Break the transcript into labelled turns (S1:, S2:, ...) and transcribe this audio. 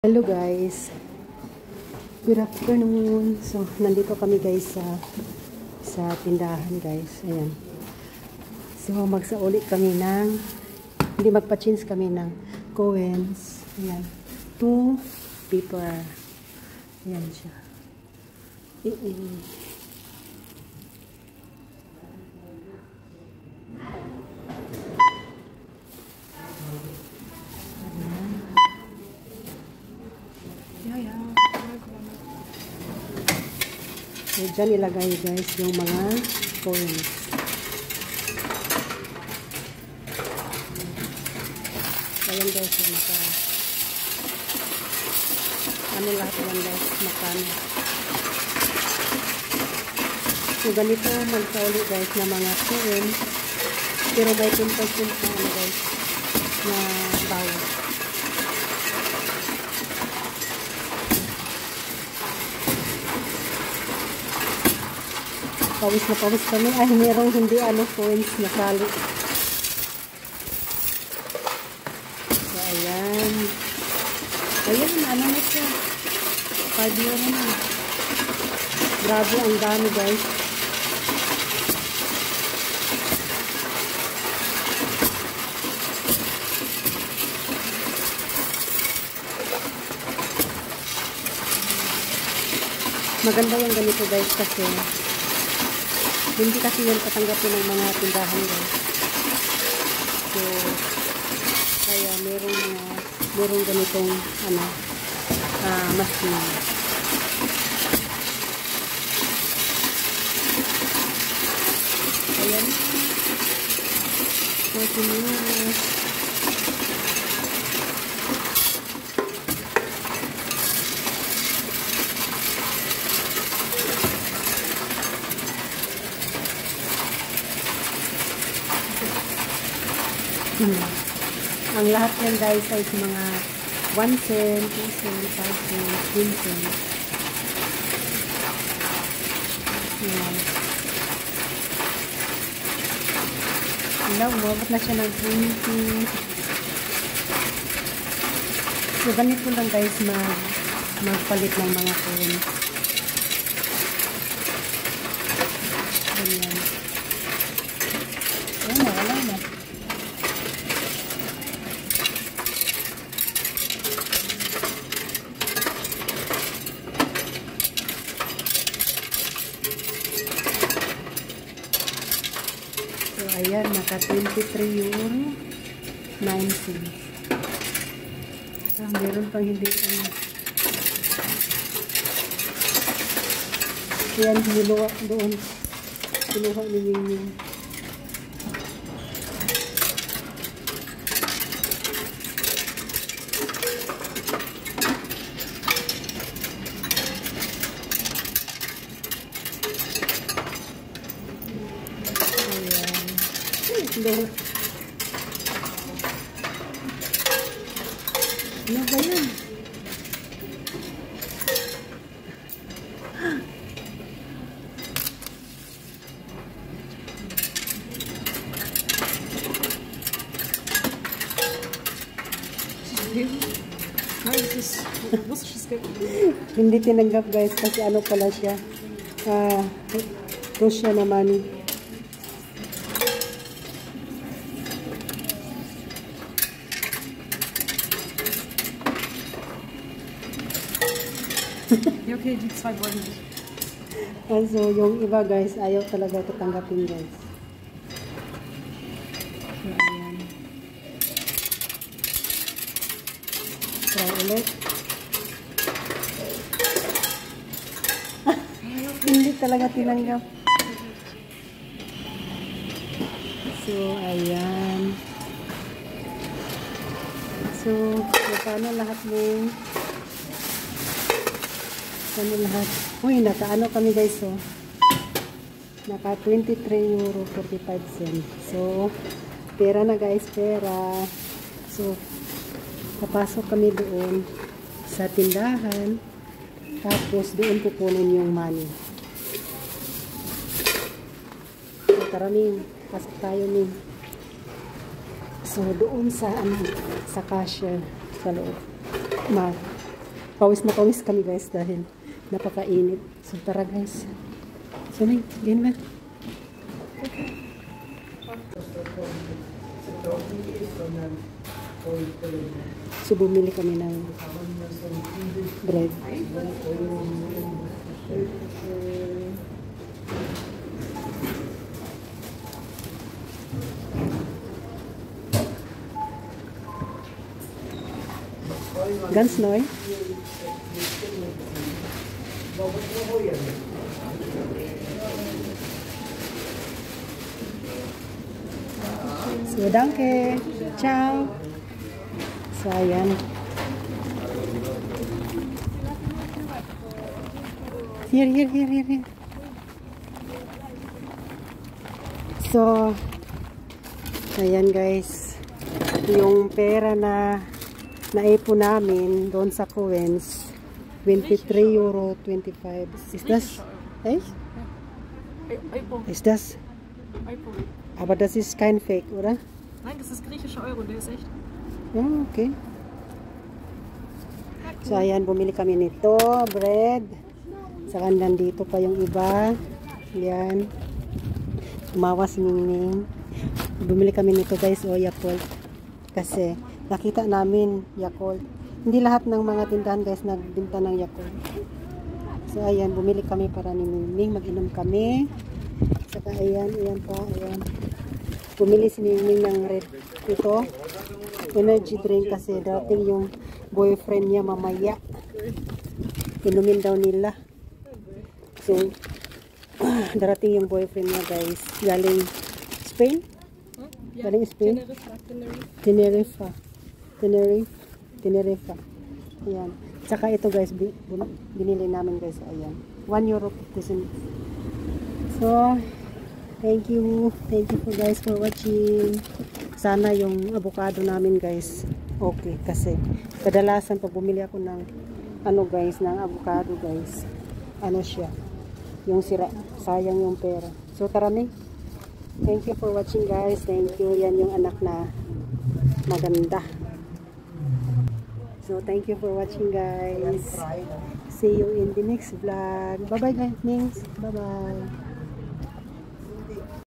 S1: Hello guys, good afternoon. So nandito kami guys sa tindahan guys. Ayan. So magsauli kami ng hindi magpa-change kami ng coins. Ayan. 2 paper. Ayan siya. So, dyan ilagay guys yung mga coins. Ayan guys, yung ano lahat yan guys, makano. So, ganito magsauli guys na mga coins. Pero may 10% na ano guys, na bawat. Pawis na pawis kami. Ay, merong hindi coins na sali. So, ayan. Ayan, ano na siya. 5 euro na. Grabe, ang dami guys. Maganda yung ganito guys kasi hindi kasi yan katanggapin ng mga tindahan guys. So, kaya merong ganitong machine. Ayan. Machine. Ang lahat yan guys ay mga 1 cent, 2 cent, 5 cent, 10 cent. Ayan. Umabot na siya ng 20. So ganito lang guys magpalit ng mga coins. Ayan. Ayan na, wala na. So, ayan, naka 23 euro 9 cents. Meron pang hindi ayan, hinuha doon. Hinuha ni Ming. Ano ba yan? Hindi tinanggap guys kasi ano pala siya. Russia naman.
S2: Okay, die 2 wollen nicht.
S1: Also, yung iba guys, ayaw talaga tatanggapin guys. So, ayan. Try ulit. Hindi talaga tinanggap. So, ayan. So, paano lahat ng lahat. Uy, naka-ano kami guys, oh. Naka 23 euro 45 cents. So, pera na guys, pera. So, papasok kami doon sa tindahan. Tapos, doon kukunin yung money. So, tara Ming. Pasok tayo Ming. So, doon sa cashier sa loob. Pawis na pawis kami guys dahil napakainit. So tara guys. So Ning, game na. So bumili kami ng bread. Ganz neu. So, danke. Ciao. So, ayan. Here. So, ayan guys. Yung pera na naipon namin doon sa coins, 23 euro 25. Ist das? Echt?
S2: Euro.
S1: Ist das?
S2: Euro.
S1: Aber das ist kein Fake, oder?
S2: Nein, das ist griechischer Euro, der ist echt.
S1: Ja, okay. So, ayan, bumili kami nito, bread. Saka nandito pa yung iba. Ayan. Tumawa si Ningning. Bumili kami nito guys, o Yakult. Kasi, nakita namin Yakult. Hindi lahat ng mga tindahan guys nagbinta ng Yakult. So, ayan, bumili kami para ni Ningning. Mag-inom kami. Saka, ayan pa, ayan. Bumili si Ningning ng red. Ito, energy drink kasi dating yung boyfriend niya mamaya. Inumin daw nila. So, darating yung boyfriend niya guys. Galing Spain? Galing Spain? Tenerife. Ayan. Tsaka ito guys, binili namin guys. Ayan. 1 euro 50 cents. So, thank you for guys for watching. Sana yung avocado namin guys okay, kasi kadalasan pag bumili ako ng ano guys, ng avocado guys, ano siya, yung sira, sayang yung pera. So tara Ning. Thank you for watching guys. Thank you. Yan yung anak na maganda. So thank you for watching guys. See you in the next vlog. Bye bye guys. Bye bye.